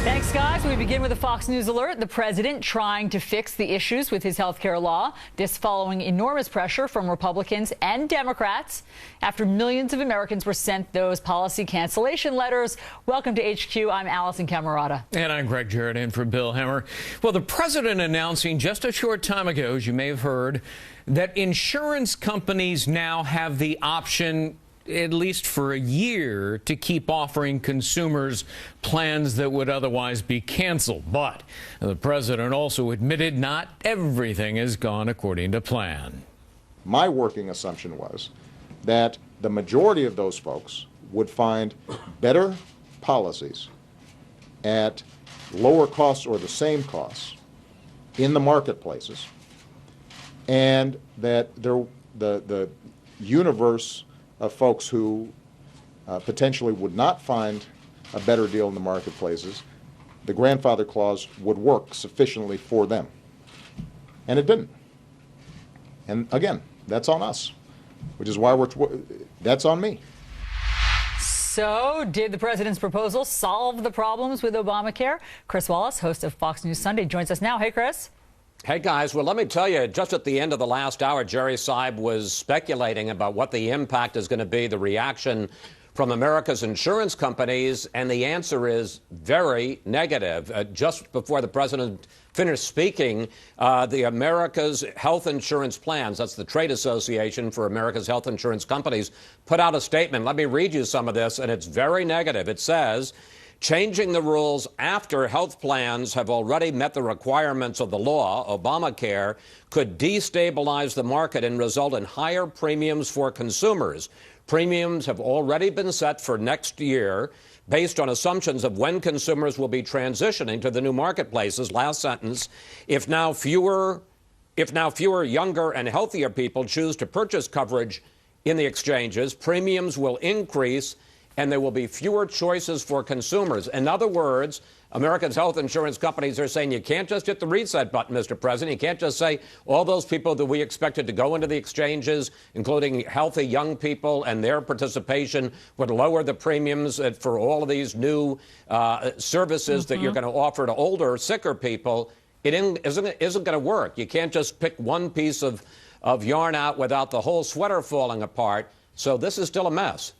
Thanks, guys. We begin with a Fox News alert. The president trying to fix the issues with his health care law. This following enormous pressure from Republicans and Democrats after millions of Americans were sent those policy cancellation letters. Welcome to HQ. I'm Allison Camerata. And I'm Greg Jarrett in for Bill Hemmer. Well, the president announcing just a short time ago, as you may have heard, that insurance companies now have the option, at least for a year, to keep offering consumers plans that would otherwise be canceled. But the president also admitted not everything has gone according to plan. My working assumption was that the majority of those folks would find better policies at lower costs or the same costs in the marketplaces, and that the universe of folks who potentially would not find a better deal in the marketplaces, the grandfather clause would work sufficiently for them. And it didn't. And again, that's on us, which is why that's on me. So, did the president's proposal solve the problems with Obamacare? Chris Wallace, host of Fox News Sunday, joins us now. Hey, Chris. Hey, guys. Well, let me tell you, just at the end of the last hour, Jerry Seib was speculating about what the impact is going to be, the reaction from America's insurance companies, and the answer is very negative. Just before the president finished speaking, the America's Health Insurance Plans, that's the trade association for America's health insurance companies, put out a statement. Let me read you some of this, and it's very negative. It says, changing the rules after health plans have already met the requirements of the law, Obamacare, could destabilize the market and result in higher premiums for consumers. Premiums have already been set for next year based on assumptions of when consumers will be transitioning to the new marketplaces. Last sentence. If now fewer younger and healthier people choose to purchase coverage in the exchanges, premiums will increase and there will be fewer choices for consumers. In other words, America's health insurance companies are saying you can't just hit the reset button, Mr. President. You can't just say all those people that we expected to go into the exchanges, including healthy young people, and their participation would lower the premiums for all of these new services that you're going to offer to older, sicker people. It isn't going to work. You can't just pick one piece of yarn out without the whole sweater falling apart. So this is still a mess.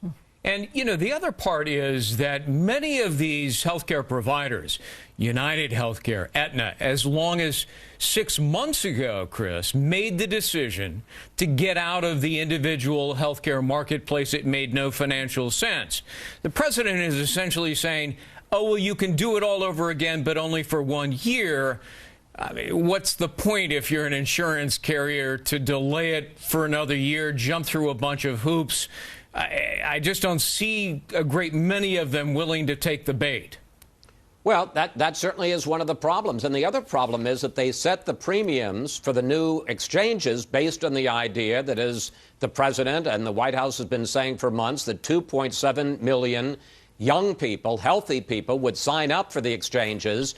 And, you know, the other part is that many of these healthcare providers, United Healthcare, Aetna, as long as 6 months ago, Chris, made the decision to get out of the individual healthcare marketplace. It made no financial sense. The president is essentially saying, oh, well, you can do it all over again, but only for 1 year. I mean, what's the point if you're an insurance carrier to delay it for another year, jump through a bunch of hoops? I just don't see a great many of them willing to take the bait. Well, that certainly is one of the problems. And the other problem is that they set the premiums for the new exchanges based on the idea that, as the president and the White House has been saying for months, that 2.7 million young people, healthy people, would sign up for the exchanges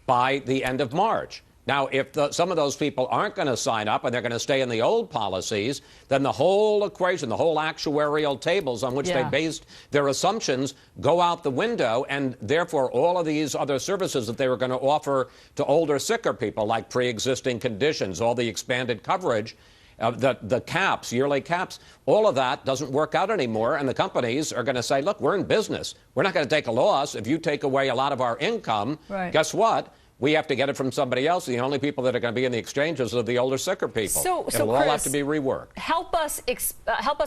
by the end of March. Now, if some of those people aren't going to sign up and they're going to stay in the old policies, then the whole equation, the whole actuarial tables on which they based their assumptions go out the window, and therefore all of these other services that they were going to offer to older, sicker people, like pre-existing conditions, all the expanded coverage, the caps, yearly caps, all of that doesn't work out anymore, and the companies are going to say, look, we're in business. We're not going to take a loss. If you take away a lot of our income, guess what? We have to get it from somebody else. The only people that are going to be in the exchanges are the older, sicker people. So it'll all have to be reworked. Help us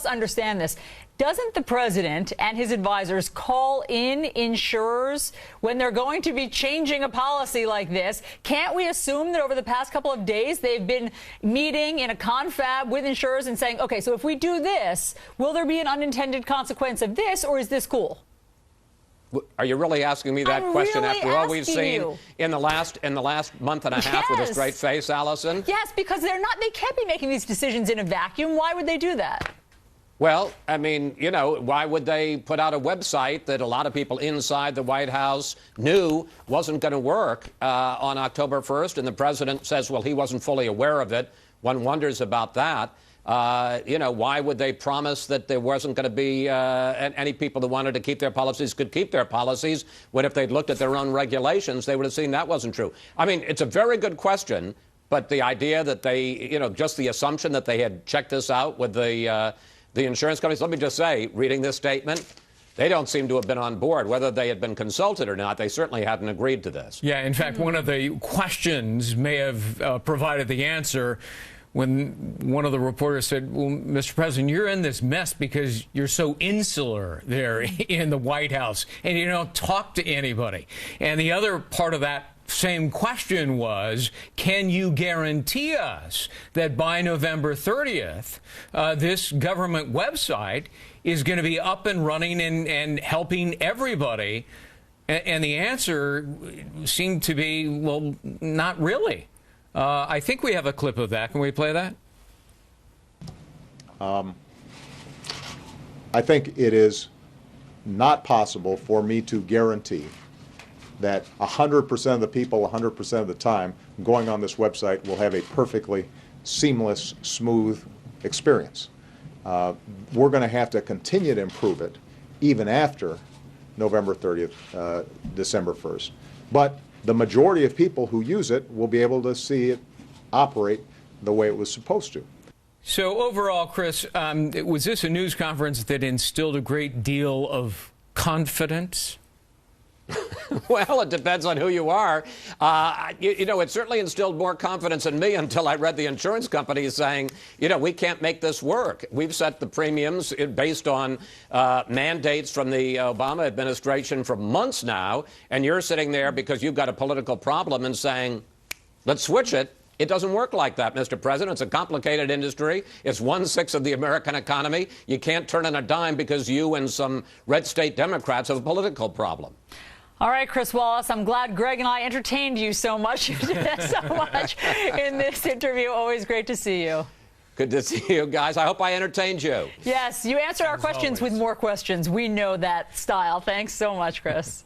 understand this. Doesn't the president and his advisors call in insurers when they're going to be changing a policy like this? Can't we assume that over the past couple of days they've been meeting in a confab with insurers and saying, okay, so if we do this, will there be an unintended consequence of this, or is this cool? Are you really asking me that question really after all we've seen you. in the last month and a half with a straight face, Allison? Yes, because they can't be making these decisions in a vacuum. Why would they do that? Well, I mean, you know, why would they put out a website that a lot of people inside the White House knew wasn't going to work on October 1st, and the president says, well, he wasn't fully aware of it. One wonders about that. You know, why would they promise that there wasn't going to be any people who wanted to keep their policies could keep their policies, when if they'd looked at their own regulations, they would have seen that wasn't true? I mean, it's a very good question, but the idea that they, you know, just the assumption that they had checked this out with the insurance companies, let me just say, reading this statement, they don't seem to have been on board. Whether they had been consulted or not, they certainly hadn't agreed to this. Yeah, in fact, one of the questions may have provided the answer when one of the reporters said, well, Mr. President, you're in this mess because you're so insular there in the White House and you don't talk to anybody. And the other part of that same question was, can you guarantee us that by November 30th, this government website is going to be up and running and helping everybody? And the answer seemed to be, well, not really. I think we have a clip of that. Can we play that? I think it is not possible for me to guarantee that 100% of the people, 100% of the time, going on this website will have a perfectly seamless, smooth experience. We're going to have to continue to improve it even after November 30th, December 1st. But the majority of people who use it will be able to see it operate the way it was supposed to. So overall, Chris, was this a news conference that instilled a great deal of confidence? Well, it depends on who you are. You know, it certainly instilled more confidence in me until I read the insurance companies saying, you know, we can't make this work. We've set the premiums based on mandates from the Obama administration for months now, and you're sitting there because you've got a political problem and saying, let's switch it. It doesn't work like that, Mr. President. It's a complicated industry. It's 1/6 of the American economy. You can't turn on a dime because you and some red state Democrats have a political problem. All right, Chris Wallace, I'm glad Greg and I entertained you so much in this interview. Always great to see you. Good to see you guys. I hope I entertained you. Yes, you answered our questions with more questions. We know that style. Thanks so much, Chris.